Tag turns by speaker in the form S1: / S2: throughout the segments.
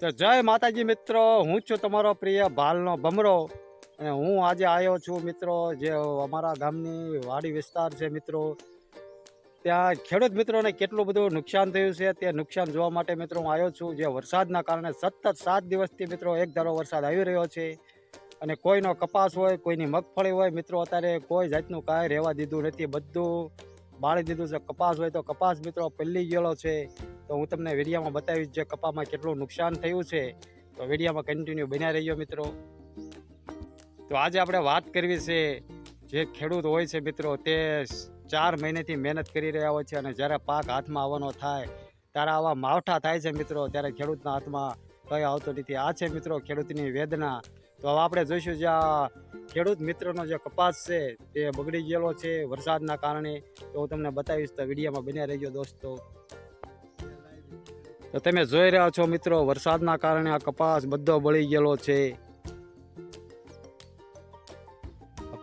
S1: તો જય માતાજી મિત્રો, હું છું તમારો પ્રિય ભાલનો ભમરો અને હું આજે આવ્યો છું મિત્રો જે અમારા ગામની વાડી વિસ્તાર છે મિત્રો. ત્યાં ખેડૂત મિત્રોને કેટલું બધું નુકસાન થયું છે તે નુકસાન જોવા માટે મિત્રો હું આવ્યો છું. જે વરસાદના કારણે સતત 7 દિવસથી મિત્રો એક ધારો વરસાદ આવી રહ્યો છે અને કોઈનો કપાસ હોય, કોઈની મગફળી હોય મિત્રો, અત્યારે કોઈ જાતનું કાંઈ રહેવા દીધું નથી, બધું બાળી દીધું છે. કપાસ હોય તો કપાસ મિત્રો પલ્લી ગયેલો છે. તો હું તમને વિડીયોમાં બતાવીશ જે કપામાં કેટલું નુકસાન થયું છે. તો વિડીયોમાં કન્ટિન્યુ બન્યા રહીજો મિત્રો. તો આજે આપણે વાત કરવી છે જે ખેડૂત હોય છે મિત્રો, તે 4 મહિનેથી મહેનત કરી રહ્યા હોય છે અને જ્યારે પાક હાથમાં આવવાનો થાય ત્યારે આવા માવઠા થાય છે મિત્રો, ત્યારે ખેડૂતના હાથમાં કંઈ આવતો નથી. આ છે મિત્રો ખેડૂતની વેદના. તો હવે આપણે જોઈશું જે આ ખેડૂત મિત્રનો જે કપાસ છે તે બગડી ગયેલો છે વરસાદના કારણે. તો હું તમને બતાવીશ, તો વિડીયોમાં બન્યા રહેજો દોસ્તો. તો તમે જોઈ રહ્યા છો મિત્રો, વરસાદના કારણે આ કપાસ બધો બળી ગયેલો છે.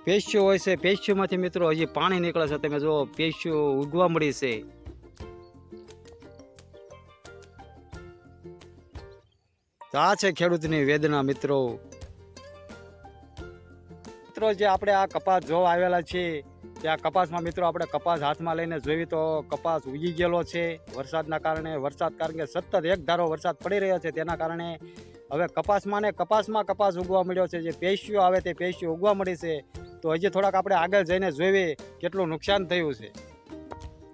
S1: પેસ્યું હોય છે, પેસ્યુમાંથી મિત્રો હજી પાણી નીકળે છે. તમે જો પેસ્યું ઉગવા મળી છે. તો આ છે ખેડૂતની વેદના મિત્રો. મિત્રો જે આપણે આ કપાસ જોવા આવેલા છીએ, ત્યાં કપાસમાં મિત્રો આપણે કપાસ હાથમાં લઈને જોઈ તો કપાસ ઉગી ગયેલો છે વરસાદના કારણે. કારણ કે સતત એક ધારો વરસાદ પડી રહ્યો છે, તેના કારણે હવે કપાસમાં કપાસ ઉગવા મળ્યો છે. જે પેશિયો આવે તે પેશિયો ઉગવા મળી છે. તો હજી થોડાક આપણે આગળ જઈને જોઈએ કેટલું નુકસાન થયું છે.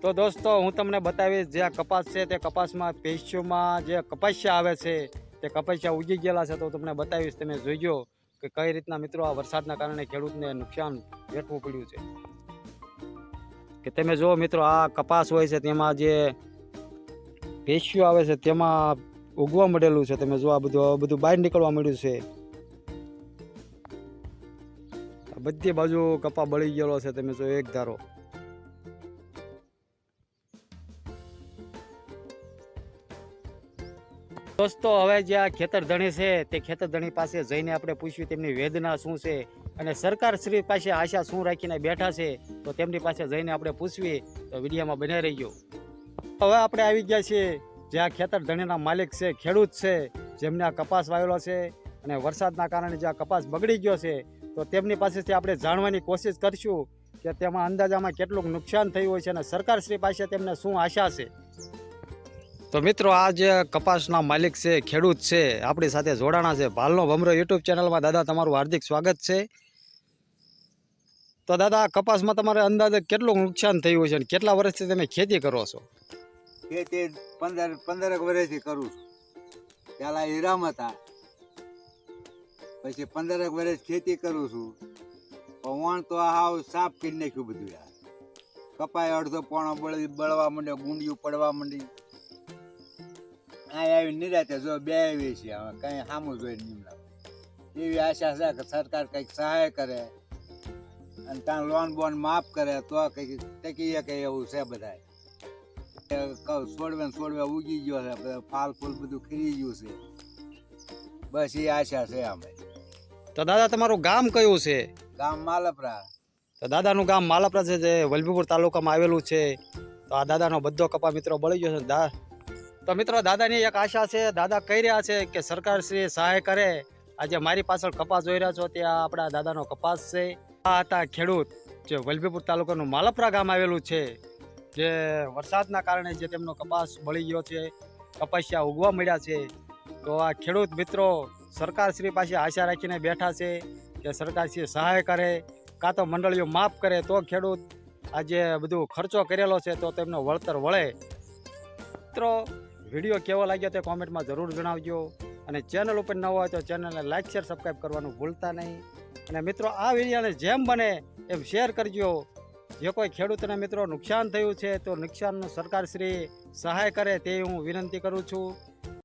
S1: તો દોસ્તો હું તમને બતાવીશ જે આ કપાસ છે તે કપાસમાં પેશિયોમાં જે કપાસિયા આવે છે તે કપાસિયા ઉગી ગયેલા છે. તો તમને બતાવીશ, તમે જોઈજો કે કઈ રીતના મિત્રો આ વરસાદના કારણે ખેડૂતને નુકસાન વેઠવું પડ્યું છે. કે તમે જો મિત્રો, આ કપાસ હોય છે તેમાં જે પેશિયો આવે છે તેમાં ઉગવા મળેલું છે. તમે જો આ બધું બહાર નીકળવા મળ્યું છે. બધી બાજુ કપા બળી ગયેલો છે. તમે જો એક ધારો. દોસ્તો હવે જે આ ખેતર ધણી છે તે ખેતર ધણી પાસે જઈને આપણે પૂછ્યું તેમની વેદના શું છે અને સરકાર શ્રી પાસે આશા શું રાખીને બેઠા છે, તો તેમની પાસે જઈને આપણે પૂછવી. તો વિડીયોમાં બને રહીજો. હવે આપણે આવી ગયા છીએ જે આ ખેતર ધણીના માલિક છે, ખેડૂત છે, જેમને આ કપાસ વાવેલો છે અને વરસાદના કારણે જે આ કપાસ બગડી ગયો છે, તો તેમની પાસેથી આપણે જાણવાની કોશિશ કરશું કે તેમાં અંદાજામાં કેટલું નુકસાન થયું હોય છે અને સરકાર શ્રી પાસે તેમને શું આશા છે. તો મિત્રો આ જે કપાસના માલિક છે, ખેડૂત છે, આપણી સાથે જોડાણા છે. ભાલનો ભમરો યુટ્યુબ ચેનલમાં દાદા તમારું હાર્દિક સ્વાગત છે. તો દાદા, કપાસમાં તમારે અંદાજે કેટલું નુકસાન થયું હોય છે અને કેટલા વર્ષથી તમે ખેતી કરો છો?
S2: ખેતી 15 વર્ષથી કરું છું. પહેલા હીરામ હતા, પછી 15 વર્ષ ખેતી કરું છું. વણ તો હાવ સાફ કરી નાખ્યું બધું યાર. કપાય અડધો પોણો બળવા માંડ્યો, ગુંડિયું પડવા માંડી. આ આવી નિરાતે જો બે આવી છે, હવે કઈ સામું જોઈને નિમલા એવી આશા છે કે સરકાર કંઈક સહાય કરે અને ત્યાં લોન બોન માફ કરે તો કંઈક ટકી શકે એવું છે. બધા છોડવે ઉગી ગયો છે, ફાલ ફૂલ બધું ખરી ગયું છે. બસ એ આશા છે અમે.
S1: તો દાદા તમારું ગામ કયું છે?
S2: ગામ માલપરા.
S1: તો દાદાનું ગામ માલપરા છે, જે વલભીપુર તાલુકામાં આવેલું છે. તો આ દાદાનો બધો કપા મિત્રો બળી ગયો છે. તો મિત્રો દાદાની એક આશા છે, દાદા કહી રહ્યા છે કે સરકાર શ્રી સહાય કરે. આજે મારી પાછળ કપાસ જોઈ રહ્યા છો ત્યાં આપણા દાદાનો કપાસ છે. આ હતા ખેડૂત, જે વલભીપુર તાલુકાનું માલપરા ગામ આવેલું છે, જે વરસાદના કારણે જે તેમનો કપાસ બળી ગયો છે, કપાસિયા ઉગવા મળ્યા છે. તો આ ખેડૂત મિત્રો સરકાર શ્રી પાસે આશા રાખીને બેઠા છે કે સરકાર શ્રી સહાય કરે, કાં તો મંડળીઓ માફ કરે, તો ખેડૂત આજે બધું ખર્ચો કરેલો છે તો તેમનો વળતર વળે. મિત્રો વિડીયો કેવો લાગ્યો તે કોમેન્ટમાં જરૂર જણાવજો અને ચેનલ ઉપર ન હોય તો ચેનલને લાઈક શેર સબસ્ક્રાઈબ કરવાનું ભૂલતા નહીં. અને મિત્રો આ વિડીયોને જેમ બને એમ શેર કરજો. જે કોઈ ખેડૂતને મિત્રો નુકસાન થયું છે તો નુકસાનનું સરકાર શ્રી સહાય કરે તે હું વિનંતી કરું છું.